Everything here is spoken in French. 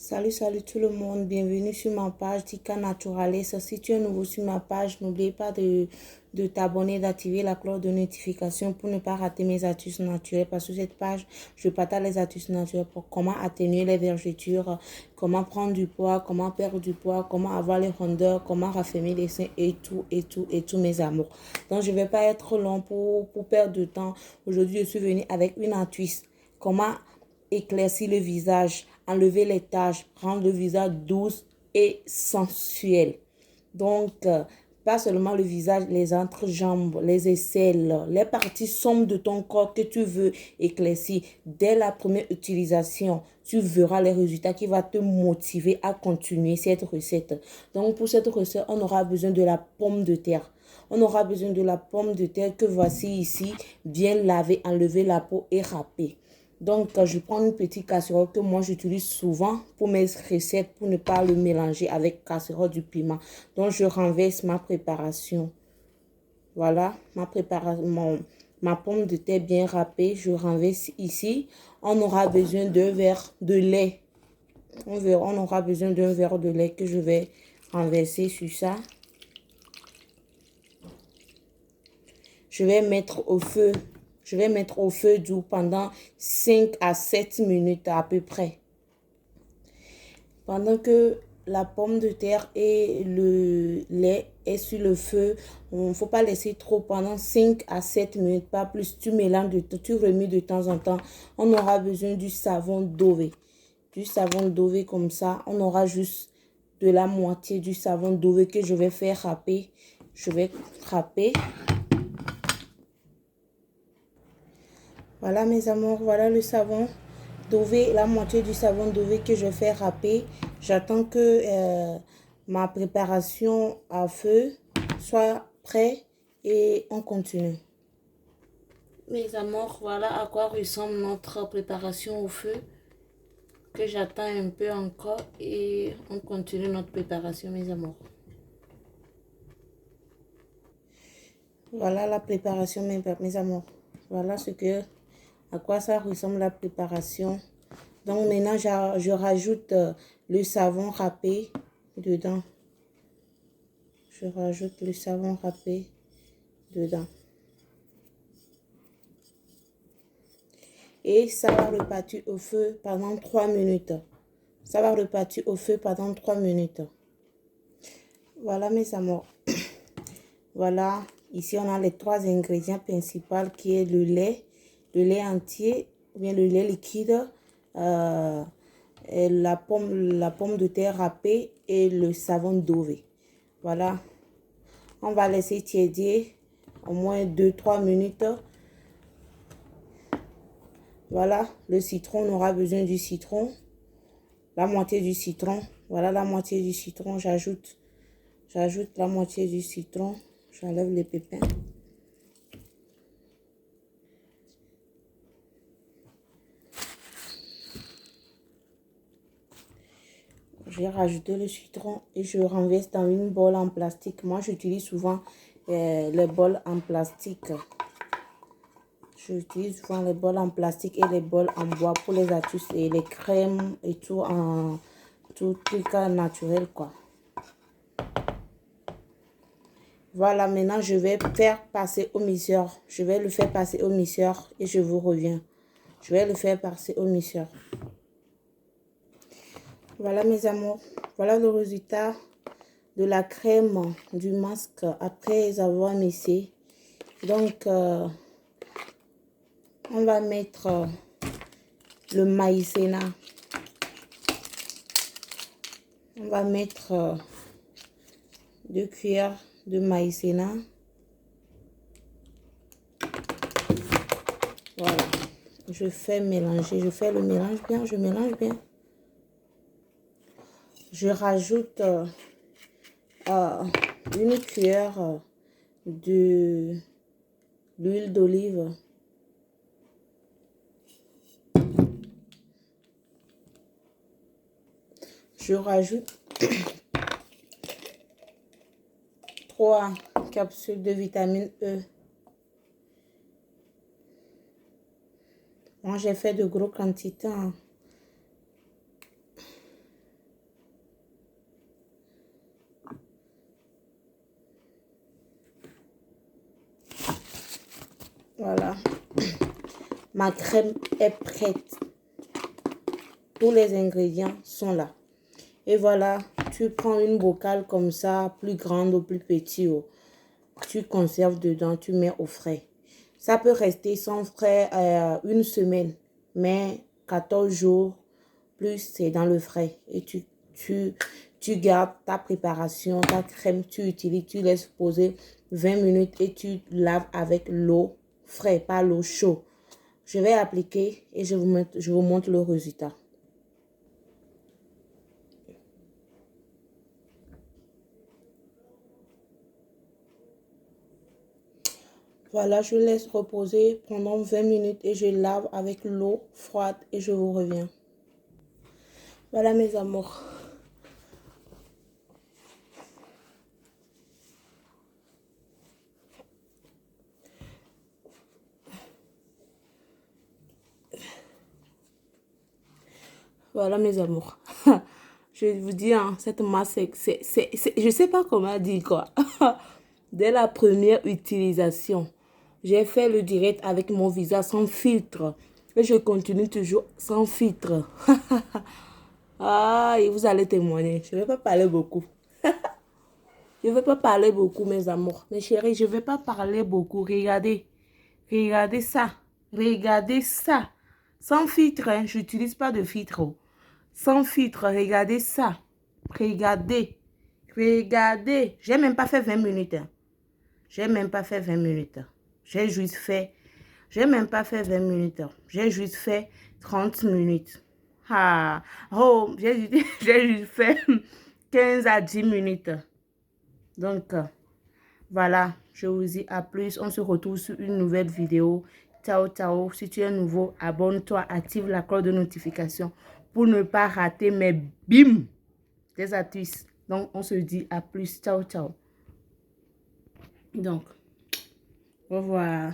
Salut tout le monde, bienvenue sur ma page Tika Naturalis. Si tu es nouveau sur ma page, n'oublie pas de t'abonner, d'activer la cloche de notification pour ne pas rater mes astuces naturelles. Parce que sur cette page, je partage les astuces naturelles pour comment atténuer les vergetures, comment prendre du poids, comment perdre du poids, comment avoir les rondeurs, comment raffermir les seins et tout mes amours. Donc je ne vais pas être long pour perdre de temps. Aujourd'hui, je suis venue avec une astuce. Comment éclaircir le visage, enlever les taches, rendre le visage doux et sensuel. Donc, pas seulement le visage, les entrejambes, les aisselles, les parties sombres de ton corps que tu veux éclaircir. Dès la première utilisation, tu verras les résultats qui vont te motiver à continuer cette recette. Donc, pour cette recette, on aura besoin de la pomme de terre. On aura besoin de la pomme de terre que voici ici, bien lavée, enlever la peau et râpée. Donc, je prends une petite casserole que moi j'utilise souvent pour mes recettes, pour ne pas le mélanger avec casserole du piment. Donc, je renverse ma préparation. Voilà, ma préparation, ma pomme de terre bien râpée, je renverse ici. On aura besoin d'un verre de lait. On aura besoin d'un verre de lait que je vais renverser sur ça. Je vais mettre au feu. Je vais mettre au feu doux pendant 5 à 7 minutes à peu près. Pendant que la pomme de terre et le lait est sur le feu, il ne faut pas laisser trop pendant 5 à 7 minutes, pas plus. Tu mélanges, tu remues de temps en temps. On aura besoin du savon Dove. Du savon Dove comme ça. On aura juste de la moitié du savon Dove que je vais faire râper. Je vais râper. Voilà mes amours, voilà le savon Dove, la moitié du savon Dove que je fais râper. J'attends que ma préparation à feu soit prête et on continue. Mes amours, voilà à quoi ressemble notre préparation au feu. Que j'attends un peu encore et on continue notre préparation mes amours. Voilà la préparation mes amours. Voilà à quoi ça ressemble la préparation. Donc maintenant, je rajoute le savon râpé dedans. Je rajoute le savon râpé dedans. Et ça va repartir au feu pendant 3 minutes. Ça va repartir au feu pendant 3 minutes. Voilà mes amours. Voilà, ici on a les 3 ingrédients principaux qui est le lait entier, ou bien le lait liquide, et la pomme de terre râpée et le savon Dove. Voilà, on va laisser tiédir au moins 2-3 minutes. Voilà, le citron, on aura besoin du citron, la moitié du citron. Voilà la moitié du citron, j'ajoute la moitié du citron, j'enlève les pépins. J'ai rajouté le citron et je renverse dans une bol en plastique. Moi, j'utilise souvent les bols en plastique. J'utilise souvent les bols en plastique et les bols en bois pour les astuces et les crèmes et tout en tout truc naturel quoi. Voilà, maintenant je vais faire passer au mixeur. Je vais le faire passer au mixeur et je vous reviens. Je vais le faire passer au mixeur. Voilà mes amours, voilà le résultat de la crème du masque après avoir mixé. Donc, on va mettre le maïzena. On va mettre 2 cuillères de maïzena. Voilà, je fais mélanger, je fais le mélange bien, je mélange bien. Je rajoute une cuillère de l'huile d'olive. Je rajoute 3 capsules de vitamine E. Moi, j'ai fait de grosses quantités. Voilà. Ma crème est prête. Tous les ingrédients sont là. Et voilà, tu prends une bocale comme ça, plus grande ou plus petite. Tu conserves dedans, tu mets au frais. Ça peut rester sans frais une semaine, mais 14 jours plus c'est dans le frais. Et tu gardes ta préparation, ta crème, tu utilises, tu laisses poser 20 minutes et tu laves avec l'eau frais, pas l'eau chaude. Je vais appliquer et je vous montre le résultat. Voilà, je laisse reposer pendant 20 minutes et je lave avec l'eau froide et je vous reviens. Voilà mes amours. Voilà mes amours. Je vous dis, hein, cette masse, je sais pas comment dire quoi. Dès la première utilisation, j'ai fait le direct avec mon visage sans filtre. Et je continue toujours sans filtre. Ah, et vous allez témoigner. Je ne vais pas parler beaucoup. Je ne vais pas parler beaucoup, mes amours. Mes chéris, je ne vais pas parler beaucoup. Regardez. Regardez ça. Regardez ça. Sans filtre, hein. Je n'utilise pas de filtre. Sans filtre, regardez ça. Regardez. Regardez. J'ai même pas fait 20 minutes. Hein. J'ai même pas fait 20 minutes. J'ai juste fait... J'ai même pas fait 20 minutes. J'ai juste fait 30 minutes. Ah. Oh, j'ai juste fait 15 à 10 minutes. Donc, voilà. Je vous dis à plus. On se retrouve sur une nouvelle vidéo. Ciao, ciao. Si tu es nouveau, abonne-toi. Active la cloche de notification pour ne pas rater mes bim des astuces. Donc, on se dit à plus. Ciao, ciao. Donc, au revoir.